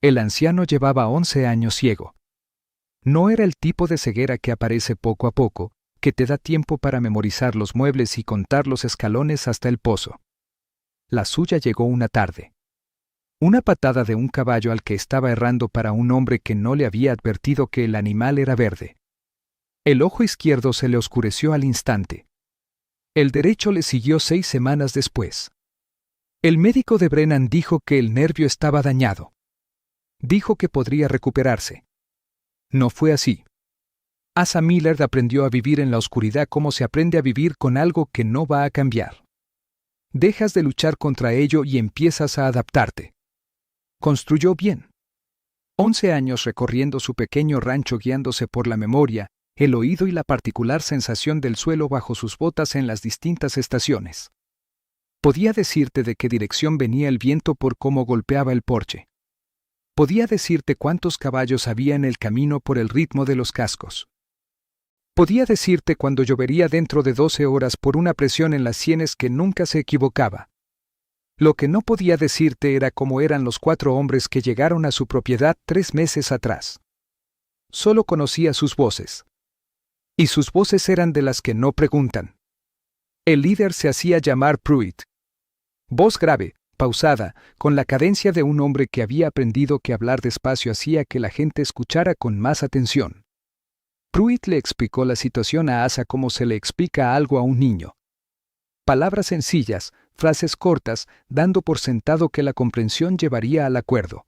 El anciano llevaba 11 años ciego. No era el tipo de ceguera que aparece poco a poco, que te da tiempo para memorizar los muebles y contar los escalones hasta el pozo. La suya llegó una tarde. Una patada de un caballo al que estaba errando para un hombre que no le había advertido que el animal era verde. El ojo izquierdo se le oscureció al instante. El derecho le siguió 6 semanas después. El médico de Brennan dijo que el nervio estaba dañado. Dijo que podría recuperarse. No fue así. Asa Miller aprendió a vivir en la oscuridad como se aprende a vivir con algo que no va a cambiar. Dejas de luchar contra ello y empiezas a adaptarte. Construyó bien. 11 años recorriendo su pequeño rancho guiándose por la memoria, el oído y la particular sensación del suelo bajo sus botas en las distintas estaciones. Podía decirte de qué dirección venía el viento por cómo golpeaba el porche. Podía decirte cuántos caballos había en el camino por el ritmo de los cascos. Podía decirte cuándo llovería dentro de 12 horas por una presión en las sienes que nunca se equivocaba. Lo que no podía decirte era cómo eran los 4 hombres que llegaron a su propiedad 3 meses atrás. Solo conocía sus voces. Y sus voces eran de las que no preguntan. El líder se hacía llamar Pruitt. Voz grave, pausada, con la cadencia de un hombre que había aprendido que hablar despacio hacía que la gente escuchara con más atención. Pruitt le explicó la situación a Asa como se le explica algo a un niño. Palabras sencillas, frases cortas, dando por sentado que la comprensión llevaría al acuerdo.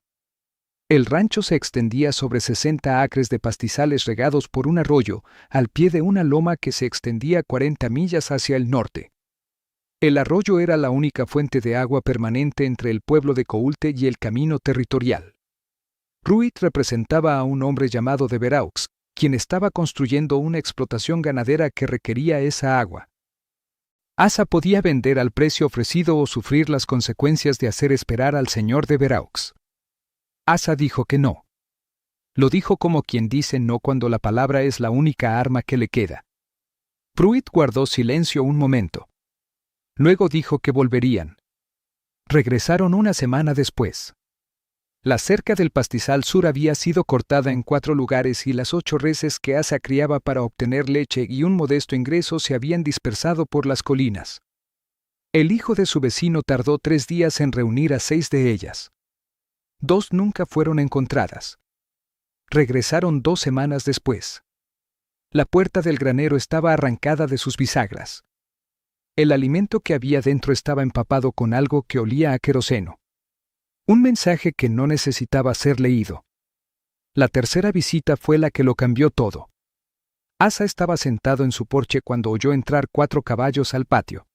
El rancho se extendía sobre 60 acres de pastizales regados por un arroyo, al pie de una loma que se extendía 40 millas hacia el norte. El arroyo era la única fuente de agua permanente entre el pueblo de Coulte y el camino territorial. Pruitt representaba a un hombre llamado de Veraux, quien estaba construyendo una explotación ganadera que requería esa agua. Asa podía vender al precio ofrecido o sufrir las consecuencias de hacer esperar al señor de Veraux. Asa dijo que no. Lo dijo como quien dice no cuando la palabra es la única arma que le queda. Pruitt guardó silencio un momento. Luego dijo que volverían. Regresaron una semana después. La cerca del pastizal sur había sido cortada en 4 lugares y las 8 reses que Asa criaba para obtener leche y un modesto ingreso se habían dispersado por las colinas. El hijo de su vecino tardó 3 días en reunir a 6 de ellas. 2 nunca fueron encontradas. Regresaron 2 semanas después. La puerta del granero estaba arrancada de sus bisagras. El alimento que había dentro estaba empapado con algo que olía a queroseno. Un mensaje que no necesitaba ser leído. La tercera visita fue la que lo cambió todo. Asa estaba sentado en su porche cuando oyó entrar 4 caballos al patio.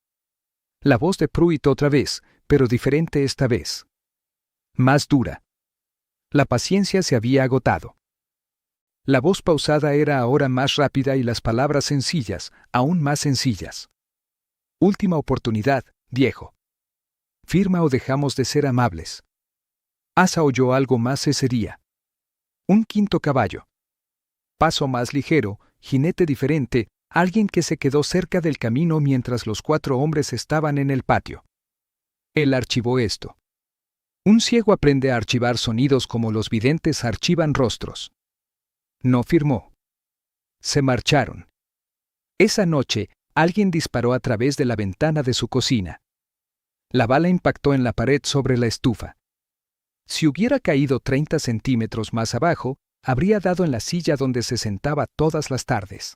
La voz de Pruitt otra vez, pero diferente esta vez. Más dura. La paciencia se había agotado. La voz pausada era ahora más rápida y las palabras sencillas, aún más sencillas. Última oportunidad, viejo. Firma o dejamos de ser amables. Asa oyó algo más ese día. Un 5.º caballo. Paso más ligero, jinete diferente, alguien que se quedó cerca del camino mientras los 4 hombres estaban en el patio. Él archivó esto. Un ciego aprende a archivar sonidos como los videntes archivan rostros. No firmó. Se marcharon. Esa noche, alguien disparó a través de la ventana de su cocina. La bala impactó en la pared sobre la estufa. Si hubiera caído 30 centímetros más abajo, habría dado en la silla donde se sentaba todas las tardes.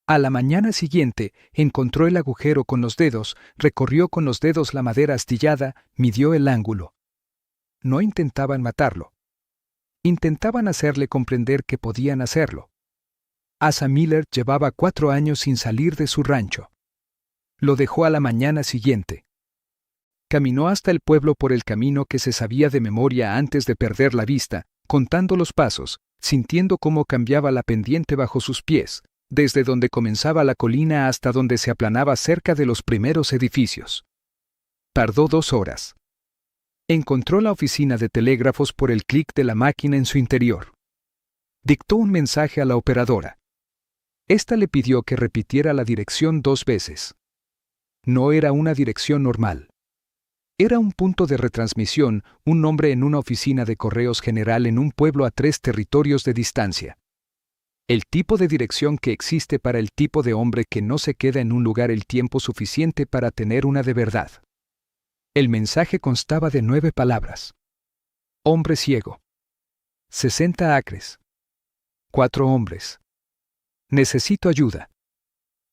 A la mañana siguiente, encontró el agujero con los dedos, recorrió con los dedos la madera astillada, midió el ángulo. No intentaban matarlo. Intentaban hacerle comprender que podían hacerlo. Asa Miller llevaba 4 años sin salir de su rancho. Lo dejó a la mañana siguiente. Caminó hasta el pueblo por el camino que se sabía de memoria antes de perder la vista, contando los pasos, sintiendo cómo cambiaba la pendiente bajo sus pies, desde donde comenzaba la colina hasta donde se aplanaba cerca de los primeros edificios. Tardó 2 horas. Encontró la oficina de telégrafos por el clic de la máquina en su interior. Dictó un mensaje a la operadora. Esta le pidió que repitiera la dirección 2 veces. No era una dirección normal. Era un punto de retransmisión, un nombre en una oficina de correos general en un pueblo a 3 territorios de distancia. El tipo de dirección que existe para el tipo de hombre que no se queda en un lugar el tiempo suficiente para tener una de verdad. El mensaje constaba de 9 palabras. Hombre ciego. 60 acres. 4 hombres. Necesito ayuda.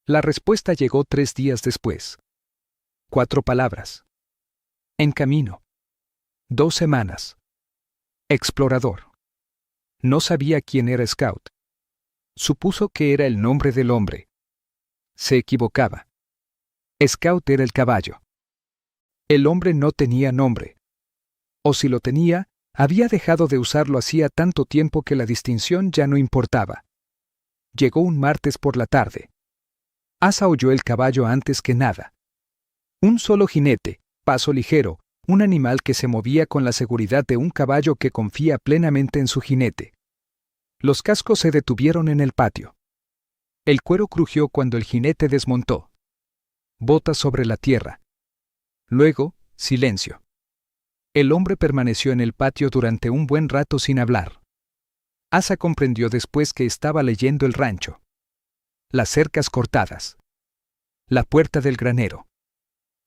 La respuesta llegó 3 días después. 4 palabras. En camino. 2 semanas. Explorador. No sabía quién era Scout. Supuso que era el nombre del hombre. Se equivocaba. Scout era el caballo. El hombre no tenía nombre. O si lo tenía, había dejado de usarlo hacía tanto tiempo que la distinción ya no importaba. Llegó un martes por la tarde. Asa oyó el caballo antes que nada. Un solo jinete, paso ligero, un animal que se movía con la seguridad de un caballo que confía plenamente en su jinete. Los cascos se detuvieron en el patio. El cuero crujió cuando el jinete desmontó. Botas sobre la tierra. Luego, silencio. El hombre permaneció en el patio durante un buen rato sin hablar. Asa comprendió después que estaba leyendo el rancho. Las cercas cortadas. La puerta del granero.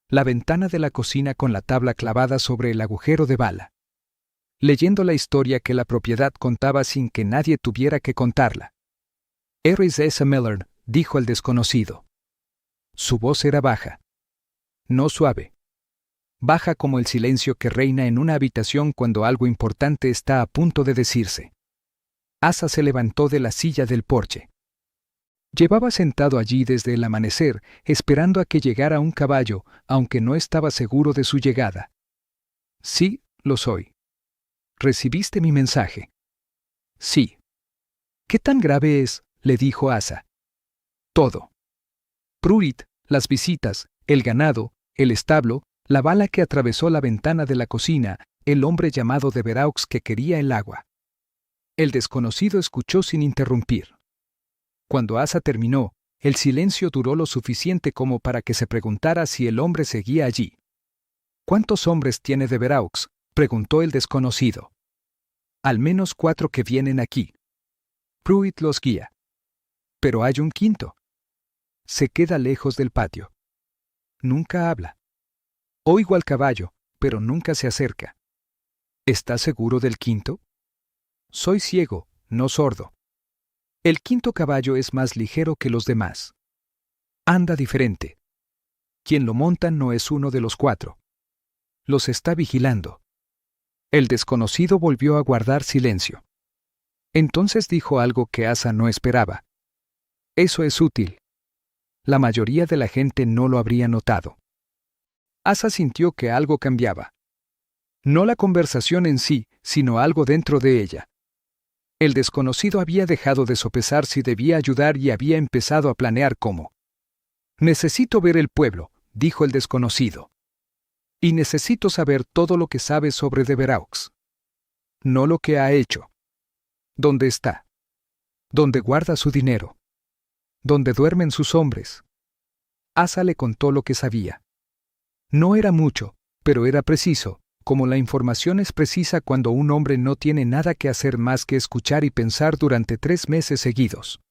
La ventana de la cocina con la tabla clavada sobre el agujero de bala. Leyendo la historia que la propiedad contaba sin que nadie tuviera que contarla. Eris S. Miller, dijo el desconocido. Su voz era baja. No suave. Baja como el silencio que reina en una habitación cuando algo importante está a punto de decirse. Asa se levantó de la silla del porche. Llevaba sentado allí desde el amanecer, esperando a que llegara un caballo, aunque no estaba seguro de su llegada. Sí, lo soy. ¿Recibiste mi mensaje? Sí. ¿Qué tan grave es?, le dijo Asa. Todo. Pruitt, las visitas, el ganado, el establo, la bala que atravesó la ventana de la cocina, el hombre llamado de Veraux que quería el agua. El desconocido escuchó sin interrumpir. Cuando Asa terminó, el silencio duró lo suficiente como para que se preguntara si el hombre seguía allí. ¿Cuántos hombres tiene de Veraux?, preguntó el desconocido. Al menos 4 que vienen aquí. Pruitt los guía. Pero hay un quinto. Se queda lejos del patio. Nunca habla. Oigo al caballo, pero nunca se acerca. ¿Estás seguro del quinto? Soy ciego, no sordo. El quinto caballo es más ligero que los demás. Anda diferente. Quien lo monta no es uno de los 4. Los está vigilando. El desconocido volvió a guardar silencio. Entonces dijo algo que Asa no esperaba. Eso es útil. La mayoría de la gente no lo habría notado. Asa sintió que algo cambiaba. No la conversación en sí, sino algo dentro de ella. El desconocido había dejado de sopesar si debía ayudar y había empezado a planear cómo. Necesito ver el pueblo, dijo el desconocido. Y necesito saber todo lo que sabe sobre de Veraux. No lo que ha hecho. ¿Dónde está? ¿Dónde guarda su dinero? ¿Dónde duermen sus hombres? Asa le contó lo que sabía. No era mucho, pero era preciso, como la información es precisa cuando un hombre no tiene nada que hacer más que escuchar y pensar durante 3 meses seguidos.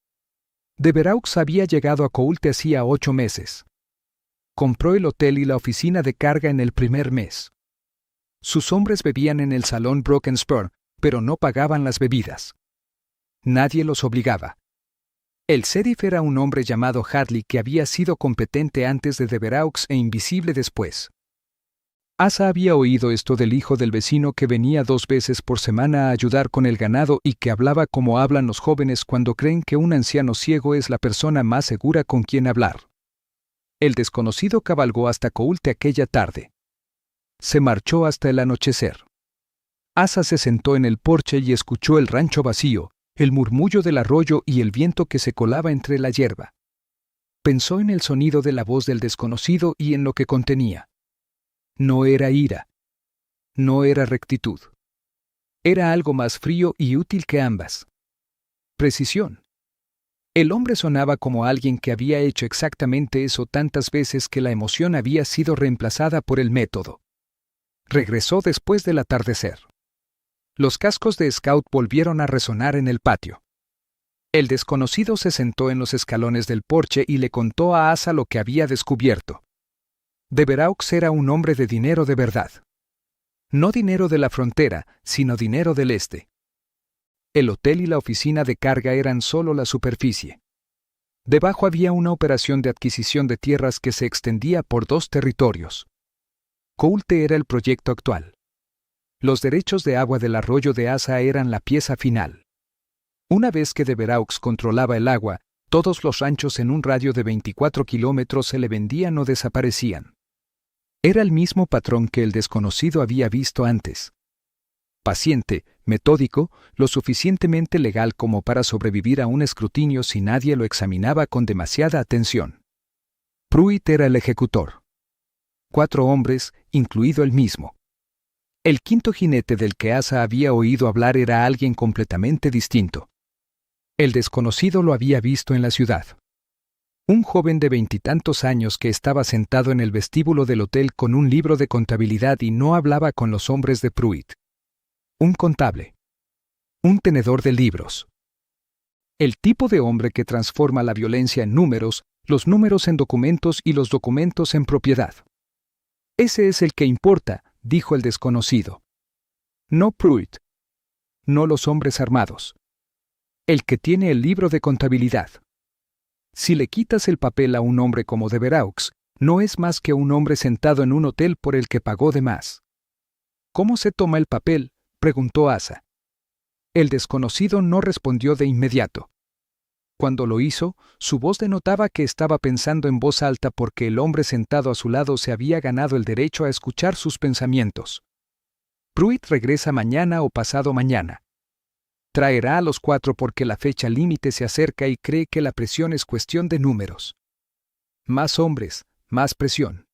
De Veraux había llegado a Coulte hacía 8 meses. Compró el hotel y la oficina de carga en el primer mes. Sus hombres bebían en el salón Broken Spur, pero no pagaban las bebidas. Nadie los obligaba. El sheriff era un hombre llamado Hartley que había sido competente antes de Veraux e invisible después. Asa había oído esto del hijo del vecino que venía 2 veces por semana a ayudar con el ganado y que hablaba como hablan los jóvenes cuando creen que un anciano ciego es la persona más segura con quien hablar. El desconocido cabalgó hasta Coulte aquella tarde. Se marchó hasta el anochecer. Asa se sentó en el porche y escuchó el rancho vacío, el murmullo del arroyo y el viento que se colaba entre la hierba. Pensó en el sonido de la voz del desconocido y en lo que contenía. No era ira. No era rectitud. Era algo más frío y útil que ambas. Precisión. El hombre sonaba como alguien que había hecho exactamente eso tantas veces que la emoción había sido reemplazada por el método. Regresó después del atardecer. Los cascos de Scout volvieron a resonar en el patio. El desconocido se sentó en los escalones del porche y le contó a Asa lo que había descubierto. Deveraux era un hombre de dinero de verdad. No dinero de la frontera, sino dinero del este. El hotel y la oficina de carga eran solo la superficie. Debajo había una operación de adquisición de tierras que se extendía por 2 territorios. Coulte era el proyecto actual. Los derechos de agua del arroyo de Asa eran la pieza final. Una vez que Deveraux controlaba el agua, todos los ranchos en un radio de 24 kilómetros se le vendían o desaparecían. Era el mismo patrón que el desconocido había visto antes. Paciente, metódico, lo suficientemente legal como para sobrevivir a un escrutinio si nadie lo examinaba con demasiada atención. Pruitt era el ejecutor. 4 hombres, incluido él mismo. El quinto jinete del que Asa había oído hablar era alguien completamente distinto. El desconocido lo había visto en la ciudad. Un joven de 20 y tantos años que estaba sentado en el vestíbulo del hotel con un libro de contabilidad y no hablaba con los hombres de Pruitt. Un contable. Un tenedor de libros. El tipo de hombre que transforma la violencia en números, los números en documentos y los documentos en propiedad. Ese es el que importa, dijo el desconocido. No Pruitt. No los hombres armados. El que tiene el libro de contabilidad. Si le quitas el papel a un hombre como Deveraux, no es más que un hombre sentado en un hotel por el que pagó de más. ¿Cómo se toma el papel?, preguntó Asa. El desconocido no respondió de inmediato. Cuando lo hizo, su voz denotaba que estaba pensando en voz alta porque el hombre sentado a su lado se había ganado el derecho a escuchar sus pensamientos. Pruitt regresa mañana o pasado mañana. Traerá a los 4 porque la fecha límite se acerca y cree que la presión es cuestión de números. Más hombres, más presión.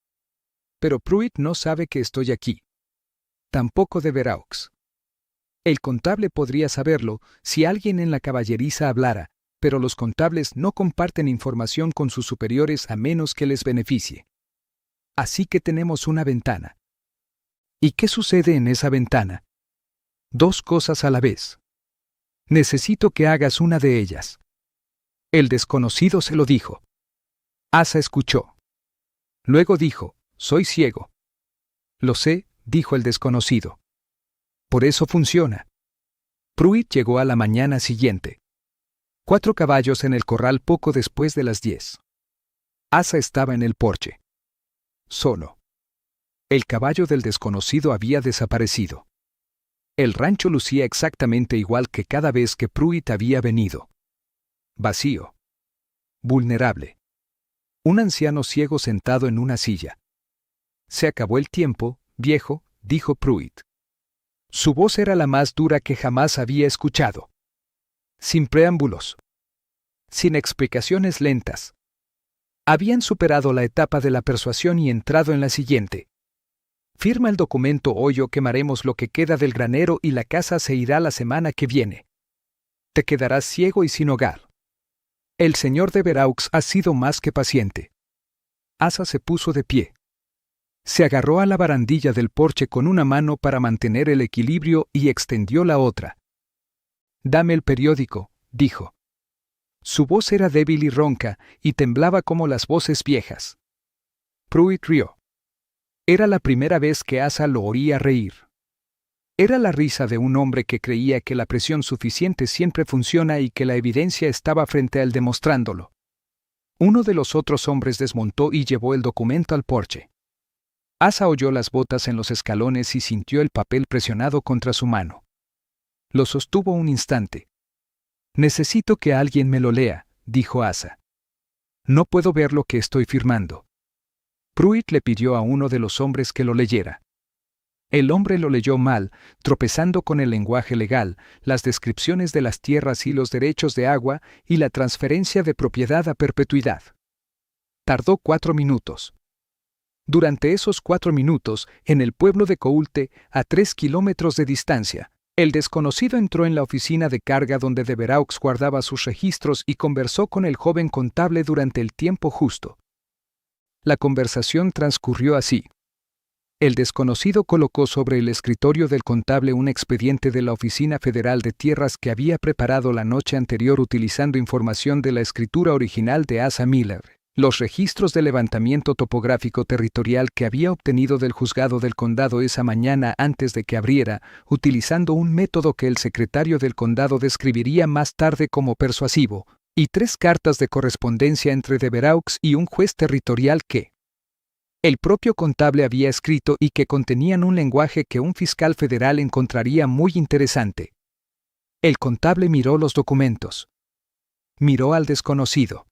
Pero Pruitt no sabe que estoy aquí. Tampoco Deveraux. El contable podría saberlo si alguien en la caballeriza hablara, pero los contables no comparten información con sus superiores a menos que les beneficie. Así que tenemos una ventana. ¿Y qué sucede en esa ventana? 2 cosas a la vez. Necesito que hagas una de ellas. El desconocido se lo dijo. Asa escuchó. Luego dijo, soy ciego. Lo sé, dijo el desconocido. Por eso funciona. Pruitt llegó a la mañana siguiente. 4 caballos en el corral poco después de las 10. Asa estaba en el porche. Solo. El caballo del desconocido había desaparecido. El rancho lucía exactamente igual que cada vez que Pruitt había venido. Vacío. Vulnerable. Un anciano ciego sentado en una silla. Se acabó el tiempo, viejo, dijo Pruitt. Su voz era la más dura que jamás había escuchado. Sin preámbulos. Sin explicaciones lentas. Habían superado la etapa de la persuasión y entrado en la siguiente. Firma el documento hoy o quemaremos lo que queda del granero y la casa se irá la semana que viene. Te quedarás ciego y sin hogar. El señor Deveraux ha sido más que paciente. Asa se puso de pie. Se agarró a la barandilla del porche con una mano para mantener el equilibrio y extendió la otra. Dame el periódico, dijo. Su voz era débil y ronca y temblaba como las voces viejas. Pruitt rió. Era la primera vez que Asa lo oía reír. Era la risa de un hombre que creía que la presión suficiente siempre funciona y que la evidencia estaba frente a él demostrándolo. Uno de los otros hombres desmontó y llevó el documento al porche. Asa oyó las botas en los escalones y sintió el papel presionado contra su mano. Lo sostuvo un instante. Necesito que alguien me lo lea, dijo Asa. No puedo ver lo que estoy firmando. Pruitt le pidió a uno de los hombres que lo leyera. El hombre lo leyó mal, tropezando con el lenguaje legal, las descripciones de las tierras y los derechos de agua y la transferencia de propiedad a perpetuidad. Tardó 4 minutos. Durante esos 4 minutos, en el pueblo de Coulte, a 3 kilómetros de distancia, el desconocido entró en la oficina de carga donde Deveraux guardaba sus registros y conversó con el joven contable durante el tiempo justo. La conversación transcurrió así. El desconocido colocó sobre el escritorio del contable un expediente de la Oficina Federal de Tierras que había preparado la noche anterior utilizando información de la escritura original de Asa Miller, los registros de levantamiento topográfico territorial que había obtenido del juzgado del condado esa mañana antes de que abriera, utilizando un método que el secretario del condado describiría más tarde como persuasivo, y 3 cartas de correspondencia entre Deveraux y un juez territorial que el propio contable había escrito y que contenían un lenguaje que un fiscal federal encontraría muy interesante. El contable miró los documentos. Miró al desconocido.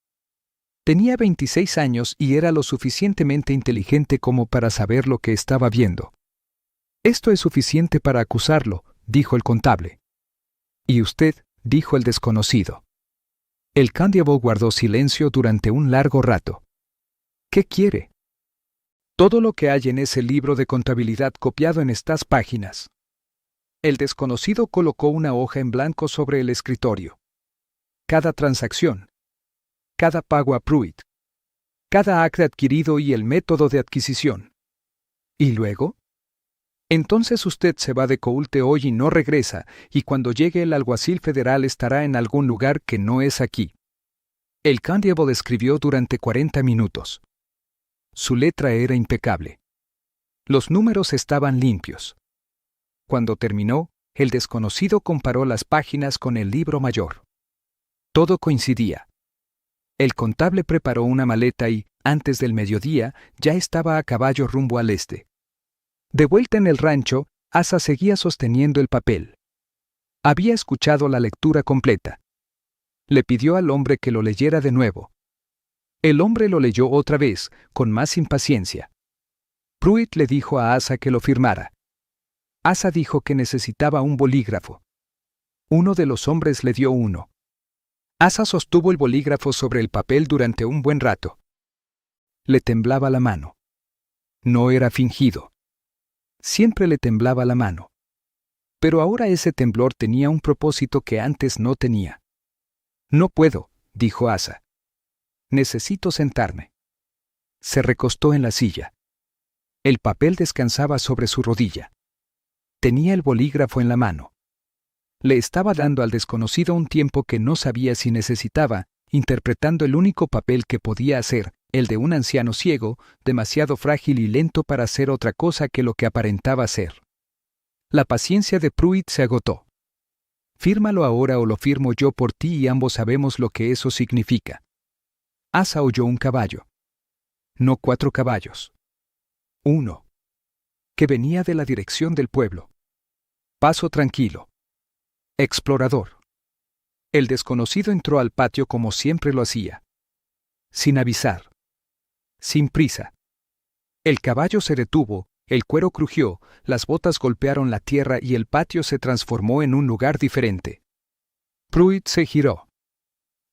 Tenía 26 años y era lo suficientemente inteligente como para saber lo que estaba viendo. «Esto es suficiente para acusarlo», dijo el contable. «¿Y usted?», dijo el desconocido. El constable guardó silencio durante un largo rato. «¿Qué quiere?». «Todo lo que hay en ese libro de contabilidad copiado en estas páginas». El desconocido colocó una hoja en blanco sobre el escritorio. Cada transacción. Cada pago a Pruitt. Cada acta adquirido y el método de adquisición. ¿Y luego? Entonces usted se va de Coulte hoy y no regresa, y cuando llegue el alguacil federal estará en algún lugar que no es aquí. El constable escribió durante 40 minutos. Su letra era impecable. Los números estaban limpios. Cuando terminó, el desconocido comparó las páginas con el libro mayor. Todo coincidía. El contable preparó una maleta y, antes del mediodía, ya estaba a caballo rumbo al este. De vuelta en el rancho, Asa seguía sosteniendo el papel. Había escuchado la lectura completa. Le pidió al hombre que lo leyera de nuevo. El hombre lo leyó otra vez, con más impaciencia. Pruitt le dijo a Asa que lo firmara. Asa dijo que necesitaba un bolígrafo. Uno de los hombres le dio uno. Asa sostuvo el bolígrafo sobre el papel durante un buen rato. Le temblaba la mano. No era fingido. Siempre le temblaba la mano. Pero ahora ese temblor tenía un propósito que antes no tenía. «No puedo», dijo Asa. «Necesito sentarme». Se recostó en la silla. El papel descansaba sobre su rodilla. Tenía el bolígrafo en la mano. Le estaba dando al desconocido un tiempo que no sabía si necesitaba, interpretando el único papel que podía hacer, el de un anciano ciego, demasiado frágil y lento para hacer otra cosa que lo que aparentaba ser. La paciencia de Pruitt se agotó. «Fírmalo ahora o lo firmo yo por ti y ambos sabemos lo que eso significa». Asa oyó un caballo. No 4 caballos. 1. Que venía de la dirección del pueblo. Paso tranquilo. Explorador. El desconocido entró al patio como siempre lo hacía. Sin avisar. Sin prisa. El caballo se detuvo, el cuero crujió, las botas golpearon la tierra y el patio se transformó en un lugar diferente. Pruitt se giró.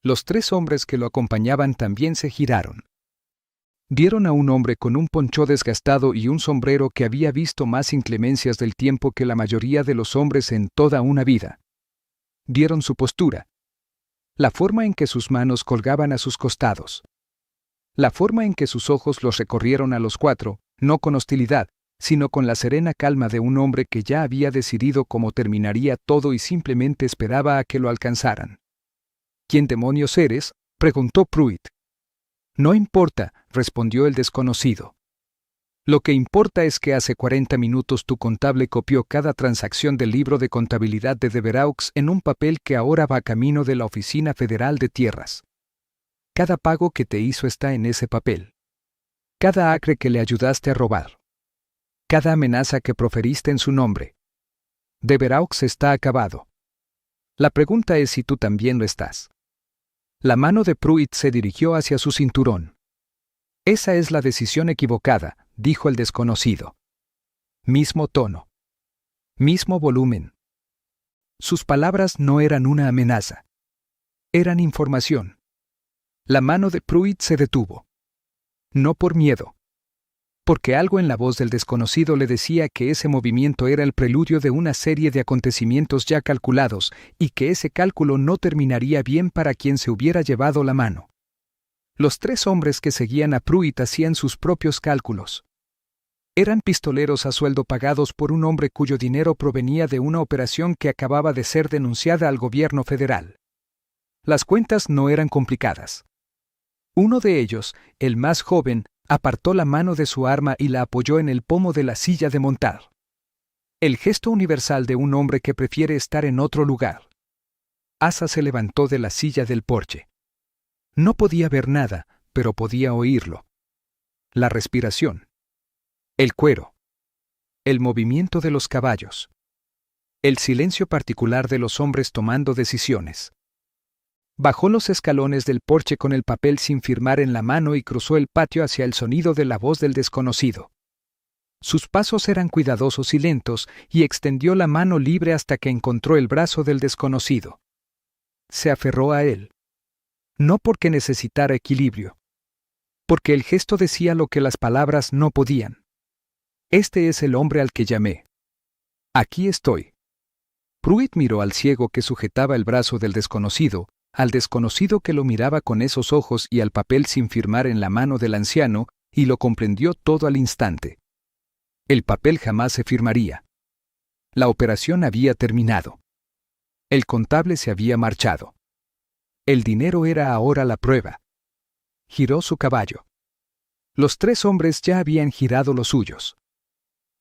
Los 3 hombres que lo acompañaban también se giraron. Vieron a un hombre con un poncho desgastado y un sombrero que había visto más inclemencias del tiempo que la mayoría de los hombres en toda una vida. Vieron su postura. La forma en que sus manos colgaban a sus costados. La forma en que sus ojos los recorrieron a los 4, no con hostilidad, sino con la serena calma de un hombre que ya había decidido cómo terminaría todo y simplemente esperaba a que lo alcanzaran. «¿Quién demonios eres?», preguntó Pruitt. «No importa», respondió el desconocido. «Lo que importa es que hace 40 minutos tu contable copió cada transacción del libro de contabilidad de Deveraux en un papel que ahora va camino de la Oficina Federal de Tierras. Cada pago que te hizo está en ese papel. Cada acre que le ayudaste a robar. Cada amenaza que proferiste en su nombre. Deveraux está acabado. La pregunta es si tú también lo estás». La mano de Pruitt se dirigió hacia su cinturón. «Esa es la decisión equivocada», dijo el desconocido. Mismo tono. Mismo volumen. Sus palabras no eran una amenaza. Eran información. La mano de Pruitt se detuvo. No por miedo. Porque algo en la voz del desconocido le decía que ese movimiento era el preludio de una serie de acontecimientos ya calculados y que ese cálculo no terminaría bien para quien se hubiera llevado la mano. Los 3 hombres que seguían a Pruitt hacían sus propios cálculos. Eran pistoleros a sueldo pagados por un hombre cuyo dinero provenía de una operación que acababa de ser denunciada al gobierno federal. Las cuentas no eran complicadas. Uno de ellos, el más joven, apartó la mano de su arma y la apoyó en el pomo de la silla de montar. El gesto universal de un hombre que prefiere estar en otro lugar. Asa se levantó de la silla del porche. No podía ver nada, pero podía oírlo. La respiración. El cuero. El movimiento de los caballos. El silencio particular de los hombres tomando decisiones. Bajó los escalones del porche con el papel sin firmar en la mano y cruzó el patio hacia el sonido de la voz del desconocido. Sus pasos eran cuidadosos y lentos, y extendió la mano libre hasta que encontró el brazo del desconocido. Se aferró a él. No porque necesitara equilibrio. Porque el gesto decía lo que las palabras no podían. Este es el hombre al que llamé. Aquí estoy. Pruitt miró al ciego que sujetaba el brazo del desconocido, al desconocido que lo miraba con esos ojos y al papel sin firmar en la mano del anciano, y lo comprendió todo al instante. El papel jamás se firmaría. La operación había terminado. El contable se había marchado. El dinero era ahora la prueba. Giró su caballo. Los tres hombres ya habían girado los suyos.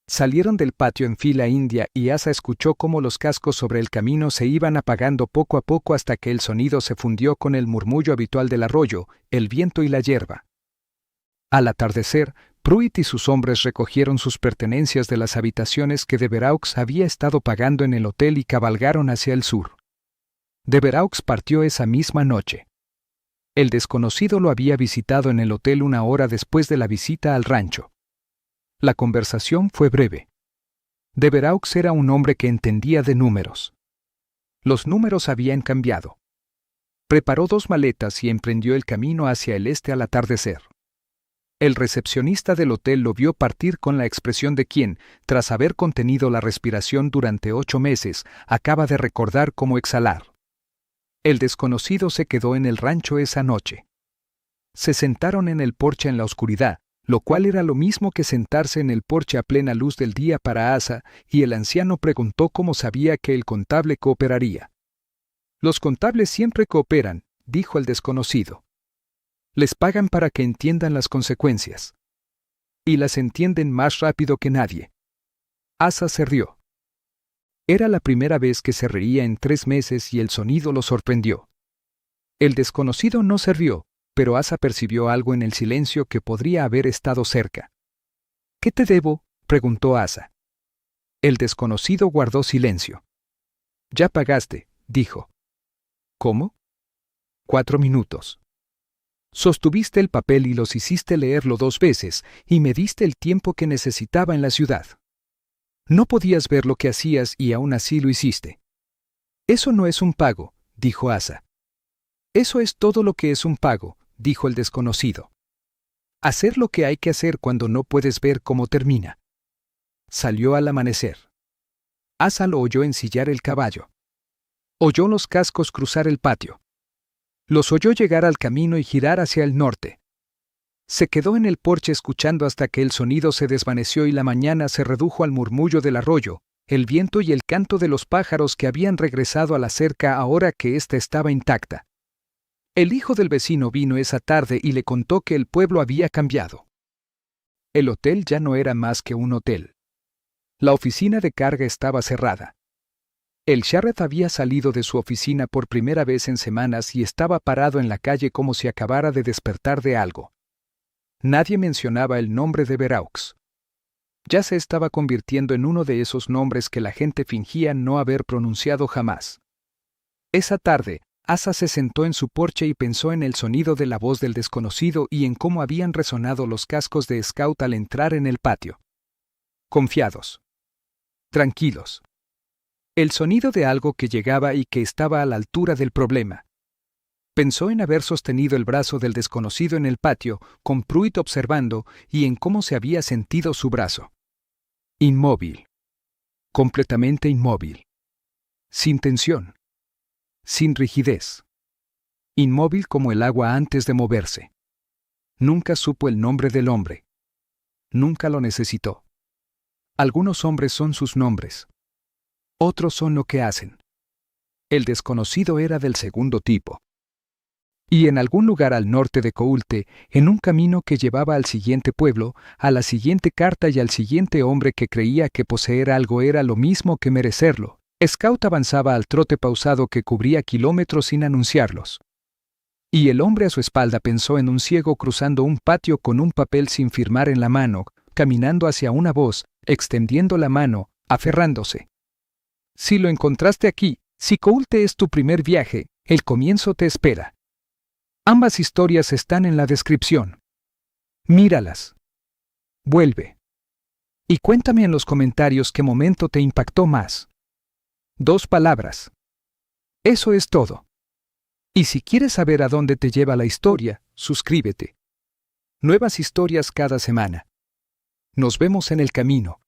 Salieron del patio en fila india y Asa escuchó cómo los cascos sobre el camino se iban apagando poco a poco hasta que el sonido se fundió con el murmullo habitual del arroyo, el viento y la hierba. Al atardecer, Pruitt y sus hombres recogieron sus pertenencias de las habitaciones que Deveraux había estado pagando en el hotel y cabalgaron hacia el sur. Deveraux partió esa misma noche. El desconocido lo había visitado en el hotel una hora después de la visita al rancho. La conversación fue breve. Deveraux era un hombre que entendía de números. Los números habían cambiado. Preparó 2 maletas y emprendió el camino hacia el este al atardecer. El recepcionista del hotel lo vio partir con la expresión de quien, tras haber contenido la respiración durante 8 meses, acaba de recordar cómo exhalar. El desconocido se quedó en el rancho esa noche. Se sentaron en el porche en la oscuridad, lo cual era lo mismo que sentarse en el porche a plena luz del día para Asa, y el anciano preguntó cómo sabía que el contable cooperaría. Los contables siempre cooperan, dijo el desconocido. Les pagan para que entiendan las consecuencias. Y las entienden más rápido que nadie. Asa se rió. Era la primera vez que se reía en 3 meses y el sonido lo sorprendió. El desconocido no se rió, pero Asa percibió algo en el silencio que podría haber estado cerca. ¿Qué te debo?, preguntó Asa. El desconocido guardó silencio. Ya pagaste, dijo. ¿Cómo? 4 minutos. Sostuviste el papel y los hiciste leerlo 2 veces, y me diste el tiempo que necesitaba en la ciudad. No podías ver lo que hacías y aún así lo hiciste. Eso no es un pago, dijo Asa. Eso es todo lo que es un pago, dijo el desconocido. Hacer lo que hay que hacer cuando no puedes ver cómo termina. Salió al amanecer. Asa lo oyó ensillar el caballo. Oyó los cascos cruzar el patio. Los oyó llegar al camino y girar hacia el norte. Se quedó en el porche escuchando hasta que el sonido se desvaneció y la mañana se redujo al murmullo del arroyo, el viento y el canto de los pájaros que habían regresado a la cerca ahora que ésta estaba intacta. El hijo del vecino vino esa tarde y le contó que el pueblo había cambiado. El hotel ya no era más que un hotel. La oficina de carga estaba cerrada. El sheriff había salido de su oficina por primera vez en semanas y estaba parado en la calle como si acabara de despertar de algo. Nadie mencionaba el nombre de Deveraux. Ya se estaba convirtiendo en uno de esos nombres que la gente fingía no haber pronunciado jamás. Esa tarde, Asa se sentó en su porche y pensó en el sonido de la voz del desconocido y en cómo habían resonado los cascos de scout al entrar en el patio. Confiados. Tranquilos. El sonido de algo que llegaba y que estaba a la altura del problema. Pensó en haber sostenido el brazo del desconocido en el patio, con Pruitt observando, y en cómo se había sentido su brazo. Inmóvil. Completamente inmóvil. Sin tensión. Sin rigidez. Inmóvil como el agua antes de moverse. Nunca supo el nombre del hombre. Nunca lo necesitó. Algunos hombres son sus nombres. Otros son lo que hacen. El desconocido era del segundo tipo. Y en algún lugar al norte de Coulte, en un camino que llevaba al siguiente pueblo, a la siguiente carta y al siguiente hombre que creía que poseer algo era lo mismo que merecerlo, Scout avanzaba al trote pausado que cubría kilómetros sin anunciarlos. Y el hombre a su espalda pensó en un ciego cruzando un patio con un papel sin firmar en la mano, caminando hacia una voz, extendiendo la mano, aferrándose. Si lo encontraste aquí, si Coulte es tu primer viaje, el comienzo te espera. Ambas historias están en la descripción. Míralas. Vuelve. Y cuéntame en los comentarios qué momento te impactó más. 2 palabras. Eso es todo. Y si quieres saber a dónde te lleva la historia, suscríbete. Nuevas historias cada semana. Nos vemos en el camino.